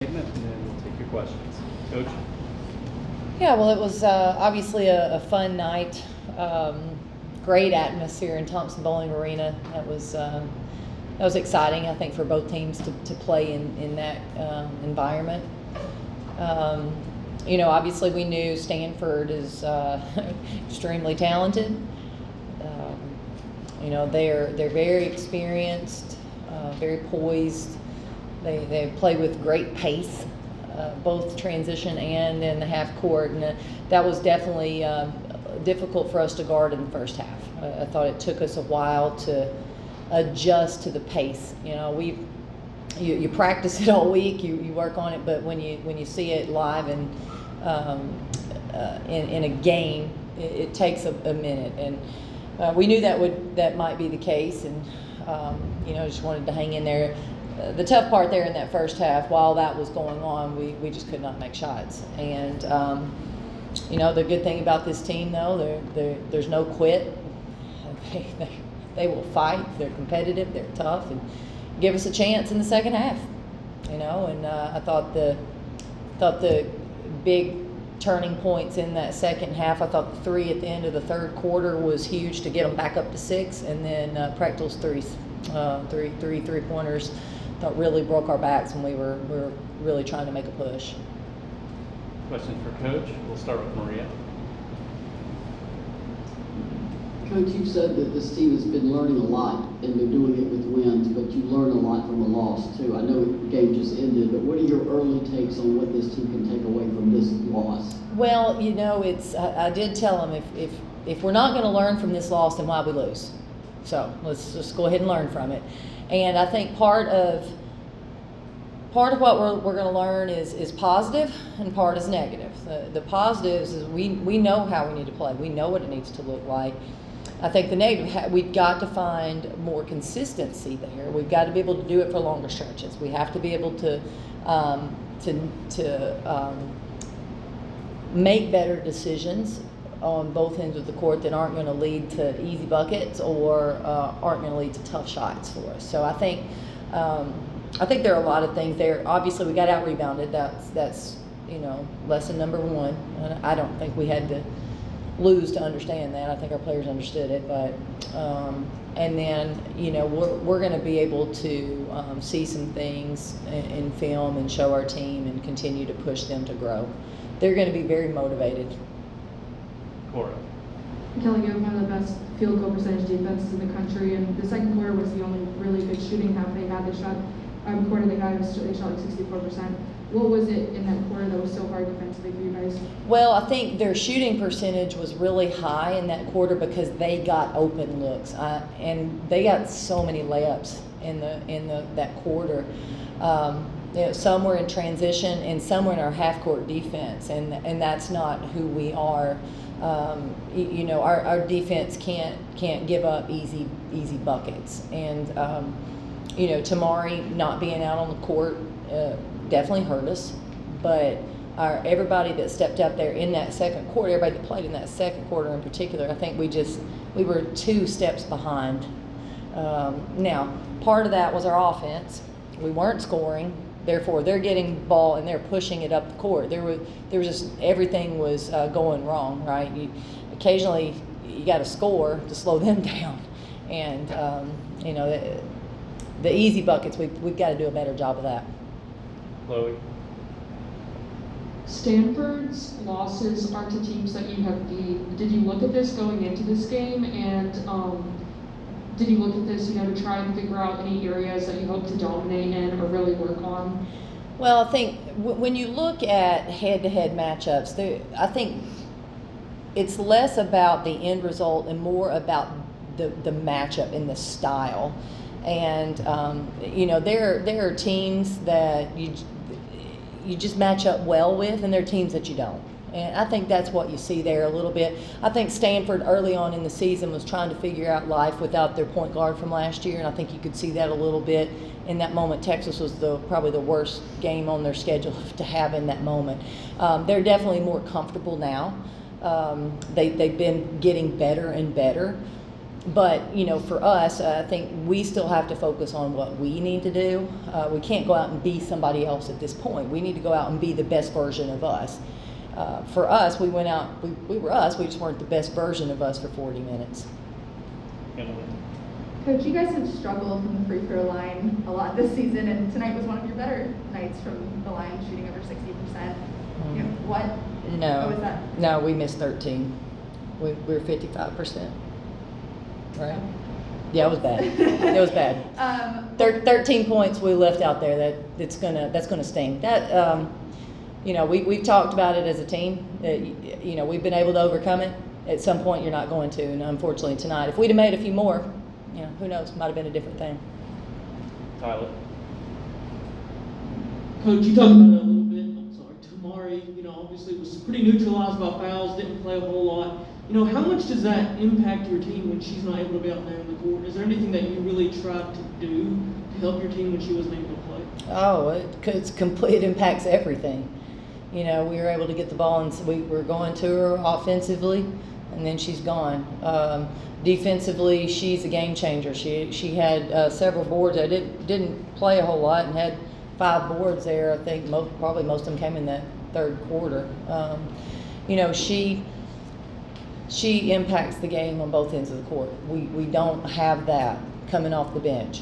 statement, and then we'll take your questions. Coach? Yeah, well, it was obviously a fun night. Great atmosphere in Thompson Bowling Arena. That was exciting, I think, for both teams to play in that environment. Obviously we knew Stanford is extremely talented. They're very experienced, very poised. They play with great pace, both transition and in the half court, and that was definitely difficult for us to guard in the first half. I thought it took us a while to adjust to the pace. You practice it all week, you work on it, but when you see it live and in a game, it takes a minute, and we knew that might be the case, and just wanted to hang in there. The tough part there in that first half, while that was going on, we just could not make shots. And the good thing about this team, though, there's no quit. They will fight. They're competitive. They're tough, and give us a chance in the second half. And I thought the big turning points in that second half. I thought the three at the end of the third quarter was huge to get them back up to 6, and then Prechtel's three pointers that really broke our backs when we were really trying to make a push. Question for Coach. We'll start with Maria. Coach, you've said that this team has been learning a lot, and they're doing it with wins, but you learn a lot from a loss, too. I know the game just ended, but what are your early takes on what this team can take away from this loss? Well, I did tell them if we're not going to learn from this loss, then why we lose? So let's just go ahead and learn from it. And I think part of what we're going to learn is positive, and part is negative. The positives is we know how we need to play. We know what it needs to look like. I think the negative, we've got to find more consistency there. We've got to be able to do it for longer stretches. We have to be able to make better decisions on both ends of the court that aren't going to lead to easy buckets or aren't going to lead to tough shots for us. So I think there are a lot of things there. Obviously, we got out rebounded. That's lesson number one. I don't think we had to lose to understand that. I think our players understood it, but and then we're going to be able to see some things in film and show our team and continue to push them to grow. They're going to be very motivated. Cora. Kellie, you have one of the best field goal percentage defenses in the country, and the second quarter was the only really good shooting half they had. They shot like 64%. What was it in that quarter that was so hard defensively for you guys? Well, I think their shooting percentage was really high in that quarter because they got open looks, and they got so many layups in that quarter. Some were in transition, and some were in our half court defense, and that's not who we are. Our defense can't give up easy buckets, and Tamari not being out on the court definitely hurt us, but everybody that stepped up there in that second quarter, everybody that played in that second quarter in particular, I think we were 2 steps behind. Now, part of that was our offense. We weren't scoring, therefore they're getting ball and they're pushing it up the court. There was just everything was going wrong, right? Occasionally you got to score to slow them down, and the easy buckets we've got to do a better job of that. Chloe. Stanford's losses are to teams that you have beat. Did you look at this going into this game, and did you look at this, to try and figure out any areas that you hope to dominate in or really work on? Well, I think when you look at head-to-head matchups, I think it's less about the end result and more about the matchup and the style. And there are teams that you just match up well with, and there are teams that you don't. And I think that's what you see there a little bit. I think Stanford early on in the season was trying to figure out life without their point guard from last year, and I think you could see that a little bit in that moment. Texas was probably the worst game on their schedule to have in that moment. They're definitely more comfortable now. They've been getting better and better. But, you know, for us, I think we still have to focus on what we need to do. We can't go out and be somebody else at this point. We need to go out and be the best version of us. For us, we went out, we were us, we just weren't the best version of us for 40 minutes. Coach, you guys have struggled from the free throw line a lot this season, and tonight was one of your better nights from the line, shooting over 60%. You know, what was that? No, we missed 13. We were 55%. Right? Yeah, it was bad. It was bad. 13 points we left out there. That's gonna sting. That you know, we've talked about it as a team. You know, we've been able to overcome it. At some point, you're not going to, and unfortunately tonight, if we'd have made a few more, you know, who knows? Might have been a different thing. Tyler. Coach, you talked about it a little bit. I'm sorry, Tamari, you know, obviously was pretty neutralized by fouls, didn't play a whole lot. You know, how much does that impact your team when she's not able to be out there on the court? Is there anything that you really tried to do to help your team when she wasn't able to play? Oh, it impacts everything. You know, we were able to get the ball, and we were going to her offensively, and then she's gone. Defensively, she's a game changer. She had several boards. I didn't play a whole lot and had 5 boards there. I think probably most of them came in that third quarter. You know, she impacts the game on both ends of the court. We don't have that coming off the bench.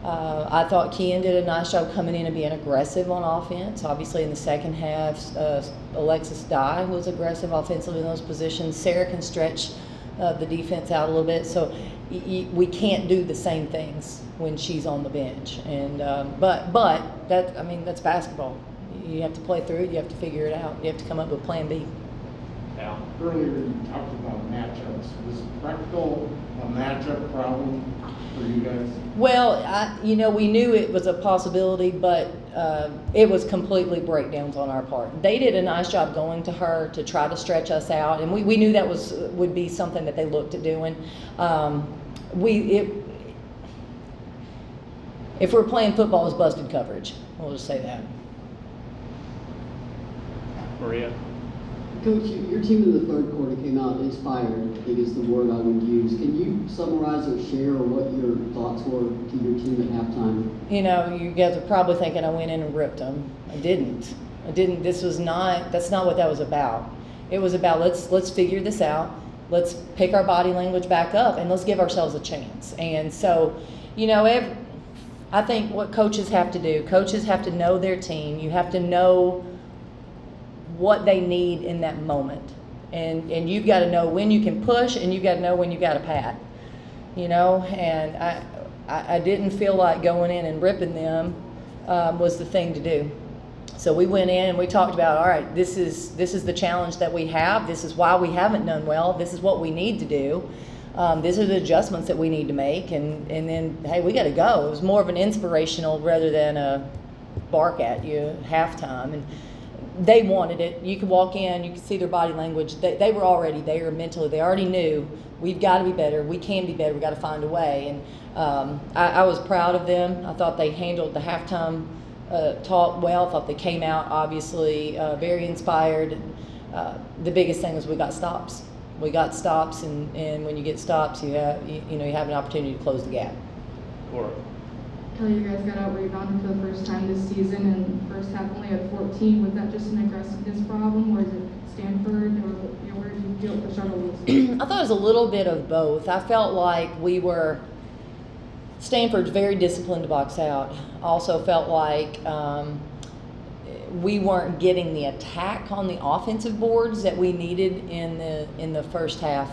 I thought Kian did a nice job coming in and being aggressive on offense. Obviously, in the second half, Alexis Dye was aggressive offensively in those positions. Sarah can stretch the defense out a little bit. So we can't do the same things when she's on the bench. And but that, I mean, that's basketball. You have to play through it. You have to figure it out. You have to come up with Plan B. Al. Earlier you talked about matchups. Was practical a matchup problem for you guys? Well, you know, we knew it was a possibility, but it was completely breakdowns on our part. They did a nice job going to her to try to stretch us out, and we knew that would be something that they looked at doing. If we're playing football, it's busted coverage. We'll just say that. Maria. Coach, your team in the third quarter came out inspired, I think is the word I would use. Can you summarize or share what your thoughts were to your team at halftime? You know, you guys are probably thinking I went in and ripped them. I didn't. That's not what that was about. It was about let's figure this out. Let's pick our body language back up and let's give ourselves a chance. And so, you know, I think what coaches have to do, coaches have to know their team. You have to know what they need in that moment, and you've got to know when you can push, and you've got to know when you got to pat, you know. And I didn't feel like going in and ripping them was the thing to do. So we went in and we talked about, all right, this is the challenge that we have. This is why we haven't done well. This is what we need to do. These are the adjustments that we need to make, and then hey, we got to go. It was more of an inspirational rather than a bark at you at halftime. And they wanted it. You could walk in, you could see their body language. They were already there mentally. They already knew we've got to be better. We can be better. We got to find a way. And I was proud of them. I thought they handled the halftime talk well. I thought they came out obviously very inspired. The biggest thing was we got stops. We got stops, and when you get stops, you have an opportunity to close the gap. Cora. Kelly, you guys got out rebounded for the first time this season, and first half only had 14. Was that just an aggressiveness problem, or is it Stanford, or where did you feel the struggle was? I thought it was a little bit of both. I felt like Stanford's very disciplined to box out. Also felt like we weren't getting the attack on the offensive boards that we needed in the first half.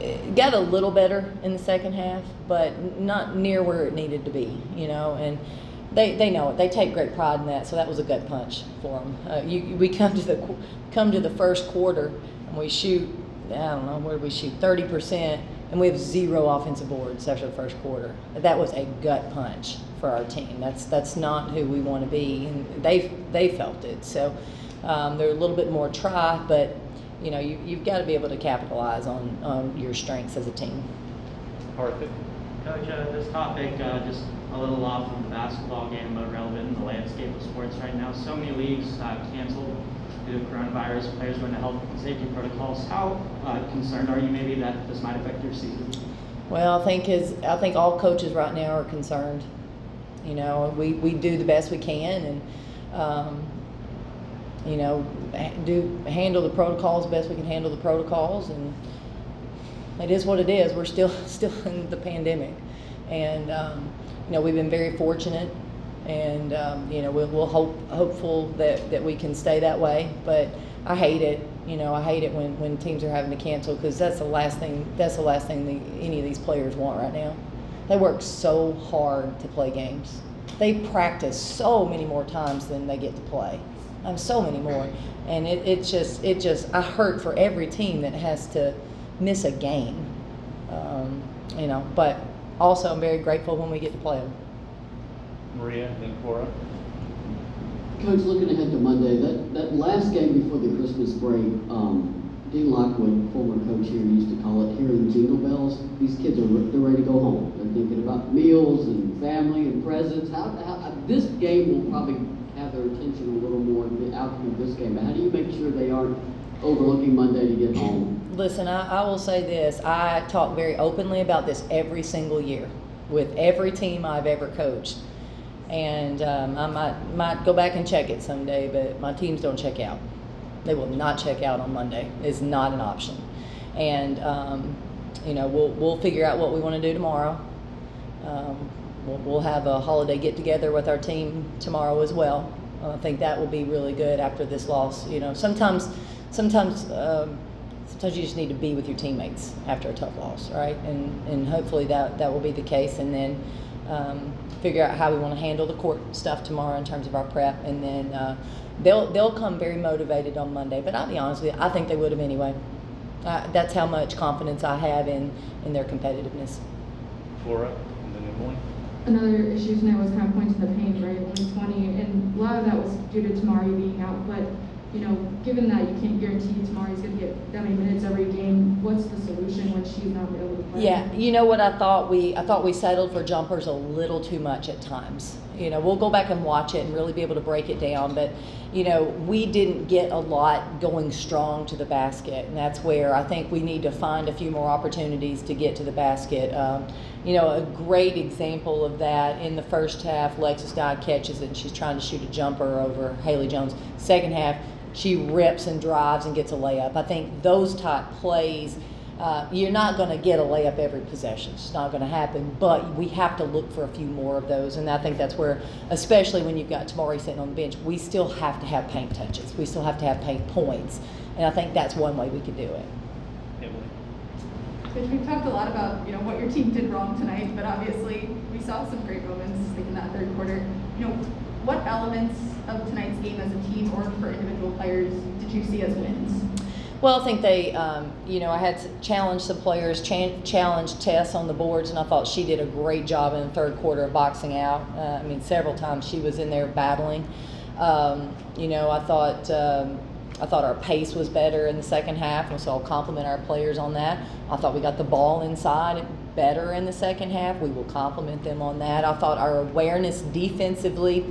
It got a little better in the second half, but not near where it needed to be, you know. And they know it. They take great pride in that. So that was a gut punch for them. We come to the first quarter and we shoot. I don't know, where did we shoot? 30%, and we have 0 offensive boards after the first quarter. That was a gut punch for our team. That's not who we want to be, and they felt it. So they're a little bit more try, but you know, you've got to be able to capitalize on your strengths as a team. Harper. Coach, this topic just a little off of the basketball game, but relevant in the landscape of sports right now. So many leagues canceled due to coronavirus, players going to health and safety protocols. How concerned are you maybe that this might affect your season? Well, I think all coaches right now are concerned. You know, we do the best we can, and you know, handle the protocols the best we can handle the protocols, and it is what it is. We're still in the pandemic, and you know, we've been very fortunate, and you know, we'll hopeful that we can stay that way. But I hate it. You know, I hate it when teams are having to cancel, because that's the last thing any of these players want right now. They work so hard to play games. They practice so many more times than they get to play. So many more. And it just I hurt for every team that has to miss a game. You know, but also I'm very grateful when we get to play them. Maria, then Cora. Coach, looking ahead to Monday, that last game before the Christmas break, Dean Lockwood, former coach here, used to call it hearing jingle bells. These kids they're ready to go home. They're thinking about meals and family and presents. How this game will probably have their attention a little more, the outcome of this game. But how do you make sure they aren't overlooking Monday to get home? Listen, I will say this. I talk very openly about this every single year with every team I've ever coached. And I might go back and check it someday, but my teams don't check out. They will not check out on Monday. It's not an option. And you know, we'll figure out what we want to do tomorrow. We'll have a holiday get together with our team tomorrow as well. I think that will be really good after this loss. You know, sometimes you just need to be with your teammates after a tough loss, right? And hopefully that will be the case. And then figure out how we want to handle the court stuff tomorrow in terms of our prep, and then they'll come very motivated on Monday. But I'll be honest with you, I think they would have anyway. That's how much confidence I have in their competitiveness. Cora, and then Emily. Another issue tonight was kind of points in the paint, right? Only 20, and a lot of that was due to Tamari being out. But you know, given that you can't guarantee Tamari's going to get that many minutes every game, what's the solution when she's not able to play? Yeah, you know what I thought we settled for jumpers a little too much at times. You know, we'll go back and watch it and really be able to break it down. But you know, we didn't get a lot going strong to the basket, and that's where I think we need to find a few more opportunities to get to the basket. You know, a great example of that in the first half, Lexus Guy catches it and she's trying to shoot a jumper over Haley Jones. Second half, she rips and drives and gets a layup. I think those type plays, you're not going to get a layup every possession. It's not going to happen, but we have to look for a few more of those. And I think that's where, especially when you've got Tamari sitting on the bench, we still have to have paint touches. We still have to have paint points. And I think that's one way we could do it. Emily. Coach, we've talked a lot about, you know, what your team did wrong tonight, but obviously we saw some great moments like in that third quarter. You know, what elements of tonight's game as a team or for individual players did you see as wins? Well, I think they, you know, I had to challenge some players, challenge Tess on the boards, and I thought she did a great job in the third quarter of boxing out. I mean, several times she was in there battling. You know, I thought our pace was better in the second half, and so I'll compliment our players on that. I thought we got the ball inside better in the second half. We will compliment them on that. I thought our awareness defensively,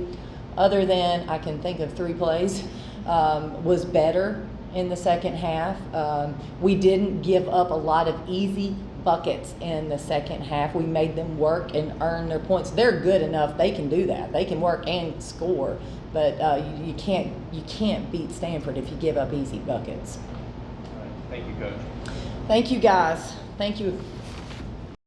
other than I can think of 3 plays, was better in the second half. We didn't give up a lot of easy buckets in the second half. We made them work and earn their points. They're good enough. They can do that. They can work and score. But you can't beat Stanford if you give up easy buckets. All right. Thank you, Coach. Thank you, guys. Thank you.